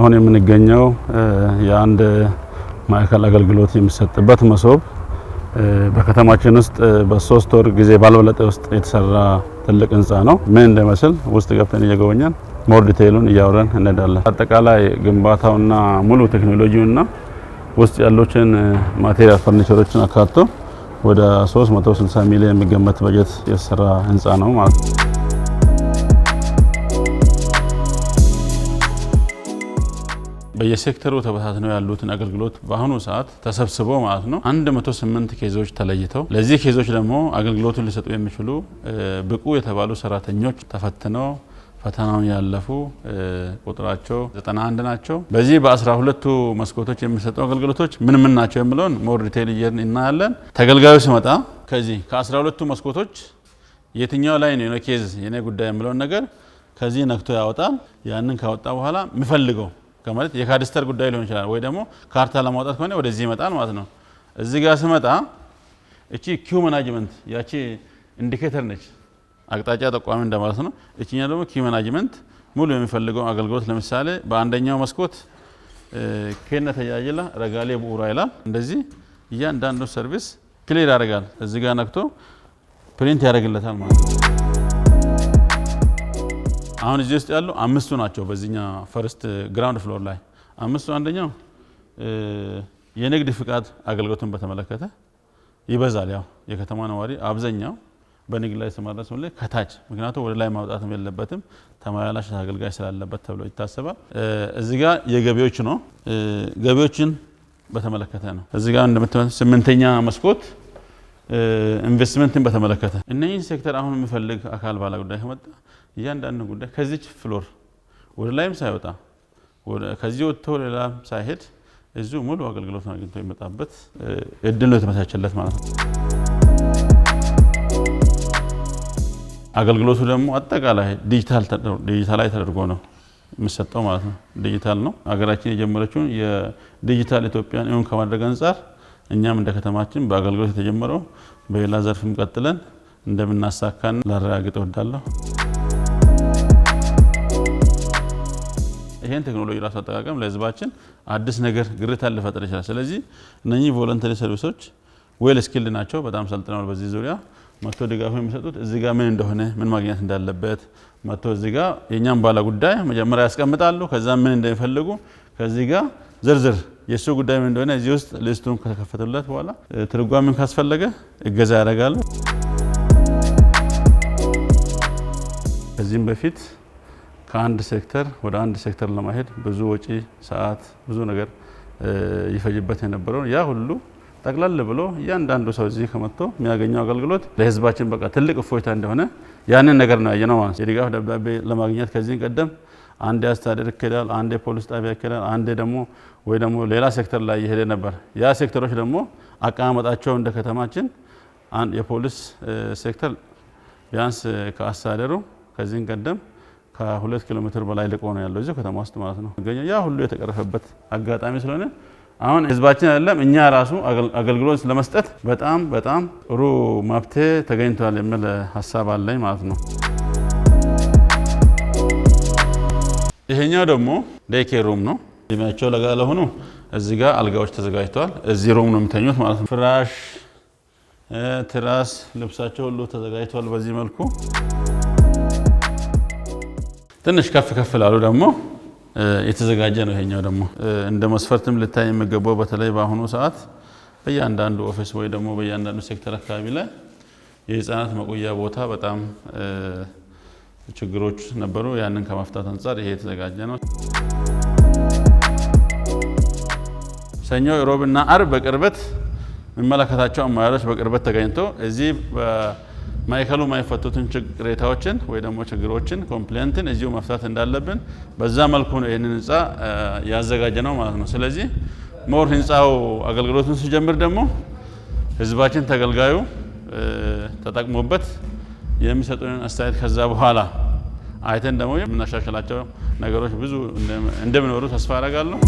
አሁን የምንገኘው የአንድ ማዕከል አገልግሎት የሚሰጥበት መሶብ በከተማችን ውስጥ በ3 ወር ጊዜ ባልበለጠ ውስጥ የተሰራ ትልቅ ህንጻ ነው። ምን እንደመስል ውስጥ ገብተን እየጎበኘን ሞር ዲቴይሉን እያወራን እንሄዳለን። አጠቃላይ ግንባታውና ሙሉ ቴክኖሎጂውና ውስጥ ያሉትን ማቴሪያል ፈርኒቸሮችን አካቶ ወደ 360 ሚሊዮን የሚገመት በጀት የተሰራ ህንጻ ነው ማለት ነው። በየሴክተሩ ተበታትነው ያሉትን አገልግሎት በአሁኑ ሰዓት ተሰብስበው ማለት ነው 108 ኬዞች ተለይተው ለዚህ ኬዞች ደግሞ አገልግሎቱን ሊሰጡ የሚችሉ ብቁ የተባሉ ሰራተኞች ተፈትነው ፈተናውን ያለፉ ቁጥራቸው 91 ናቸው። በዚህ በ12ቱ መስኮቶች የሚሰጡ አገልግሎቶች ምን ናቸው የሚለውን ሞር ዲቴይል እናያለን። ተገልጋዩ ሲመጣ ከዚህ ከ12ቱ መስኮቶች የትኛው ላይ ነው ኬዝ የኔ ጉዳይ የሚለውን ነገር ከዚህ ነክቶ ያወጣል። ያንን ካወጣ በኋላ የሚፈልገው ከማለት የካድስተር ጉዳይ ሊሆን ይችላል ወይ ደግሞ ካርታ ለማውጣት ከሆነ ወደዚህ ይመጣል ማለት ነው። እዚህ ጋር ሲመጣ እቺ ኪው ማኔጅመንት ያቺ ኢንዲኬተር ነች፣ አቅጣጫ ጠቋሚ እንደማለት ነው። እቺኛ ደግሞ ኪው ማኔጅመንት ሙሉ የሚፈልገው አገልግሎት ለምሳሌ በአንደኛው መስኮት ከነ ተያይላ ረጋሌ ቡራ ይላል። እንደዚህ እያንዳንዱ ሰርቪስ ክሊር ያደርጋል። እዚህ ጋር ነክቶ ፕሪንት ያደርግለታል ማለት ነው። አሁን እዚህ ውስጥ ያሉ 5ቱ ናቸው። በዚህኛ ፈርስት ግራውንድ ፍሎር ላይ 5ቱ አንደኛው የንግድ ፍቃድ አገልግሎትን በተመለከተ ይበዛል። ያው የከተማ ነዋሪ አብዛኛው በንግድ ላይ ተማራጭ ነው ከታች ምክንያቱም ወደ ላይ ማውጣት የለበትም ተማያላሽ አገልጋይ ስላለበት ተብሎ ይታሰባል። እዚህ ጋር የገቢዎች ነው። ገቢዎችን በተመለከተ ነው። እዚህ ጋር እንደምትመለከቱት 8ኛ መስኮት ኢንቨስትመንትን በተመለከተ እነኚህ ሴክተር አሁን የሚፈልግ አካል ባለ ጉዳይ ከመጣ እያንዳንዱ ጉዳይ ከዚህ ፍሎር ወደ ላይም ሳይወጣ ከዚህ ወጥቶ ሌላም ሳይሄድ እዚሁ ሙሉ አገልግሎት አግኝቶ ይመጣበት እድል ነው የተመቻቸለት ማለት ነው። አገልግሎቱ ደግሞ አጠቃላይ ዲጂታል ተደርጎ ነው የሚሰጠው ማለት ነው። ዲጂታል ነው። ሀገራችን የጀመረችውን የዲጂታል ኢትዮጵያን እውን ከማድረግ አንፃር እኛም እንደ ከተማችን በአገልግሎት የተጀመረው በሌላ ዘርፍም ቀጥለን እንደምናሳካን ላረጋግጥ እወዳለሁ። ይሄን ቴክኖሎጂ ራሱ አጠቃቀም ለህዝባችን አዲስ ነገር ግርታን ሊፈጥር ይችላል። ስለዚህ እነኚህ ቮለንተሪ ሰርቪሶች ዌል ስኪልድ ናቸው፣ በጣም ሰልጥነዋል። በዚህ ዙሪያ መጥቶ ድጋፍ የሚሰጡት እዚህ ጋር ምን እንደሆነ ምን ማግኘት እንዳለበት መጥቶ እዚህ ጋር የኛም ባለ ጉዳይ መጀመሪያ ያስቀምጣሉ። ከዛ ምን እንደሚፈልጉ ከዚህ ጋር ዝርዝር የሱ ጉዳይ ምን እንደሆነ እዚህ ውስጥ ሊስቱን ከተከፈተለት በኋላ ትርጓሜም ካስፈለገ እገዛ ያደርጋሉ። ከዚህም በፊት ከአንድ ሴክተር ወደ አንድ ሴክተር ለማሄድ ብዙ ወጪ ሰዓት ብዙ ነገር ይፈጅበት የነበረው ያ ሁሉ ጠቅላላ ብሎ እያንዳንዱ ሰው እዚህ ከመጥቶ የሚያገኘው አገልግሎት ለህዝባችን በቃ ትልቅ እፎይታ እንደሆነ ያንን ነገር ነው ያየነው ማለት ነው። የድጋፍ ደብዳቤ ለማግኘት ከዚህ ቀደም አንድ አስተዳደር ይከዳል፣ አንድ ፖሊስ ጣቢያ ይከዳል፣ አንድ ደግሞ ወይ ደግሞ ሌላ ሴክተር ላይ ይሄደ ነበር። ያ ሴክተሮች ደግሞ አቀማመጣቸው እንደ ከተማችን አንድ የፖሊስ ሴክተር ቢያንስ ከአስተዳደሩ ከዚህ ቀደም ከ2 ኪሎ ሜትር በላይ ልቆ ነው ያለው እዚህ ከተማ ውስጥ ማለት ነው። ያ ሁሉ የተቀረፈበት አጋጣሚ ስለሆነ አሁን ህዝባችን አይደለም እኛ ራሱ አገልግሎት ለመስጠት በጣም ጥሩ መብት ተገኝቷል የሚል ሐሳብ አለኝ ማለት ነው። ይሄኛው ደግሞ ዴይኬር ሩም ነው። እድሜያቸው ለጋ ለሆኑ እዚህ ጋር አልጋዎች ተዘጋጅተዋል። እዚህ ሩም ነው የሚተኙት ማለት ነው። ፍራሽ፣ ትራስ፣ ልብሳቸው ሁሉ ተዘጋጅተዋል በዚህ መልኩ። ትንሽ ከፍ ላሉ ደግሞ የተዘጋጀ ነው። ይሄኛው ደግሞ እንደ መስፈርትም ልታይ የሚገባው በተለይ በአሁኑ ሰዓት በእያንዳንዱ ኦፊስ ወይ ደግሞ በእያንዳንዱ ሴክተር አካባቢ ላይ የህፃናት መቆያ ቦታ በጣም ችግሮች ነበሩ። ያንን ከመፍታት አንፃር ይሄ የተዘጋጀ ነው። ሰኞ፣ ሮብና አርብ በቅርበት የሚመለከታቸው አመራሮች በቅርበት ተገኝቶ እዚህ ማይከሉ ማይፈቱትን ቅሬታዎችን ወይ ደግሞ ችግሮችን ኮምፕሌንትን እዚሁ መፍታት እንዳለብን በዛ መልኩ ነው ይሄንን ህንጻ ያዘጋጀ ነው ማለት ነው። ስለዚህ ሞር ህንጻው አገልግሎቱን ሲጀምር ደግሞ ህዝባችን ተገልጋዩ ተጠቅሞበት የሚሰጡንን አስተያየት ከዛ በኋላ አይተን ደግሞ የምናሻሽላቸው ነገሮች ብዙ እንደሚኖሩ ተስፋ አደርጋለሁ።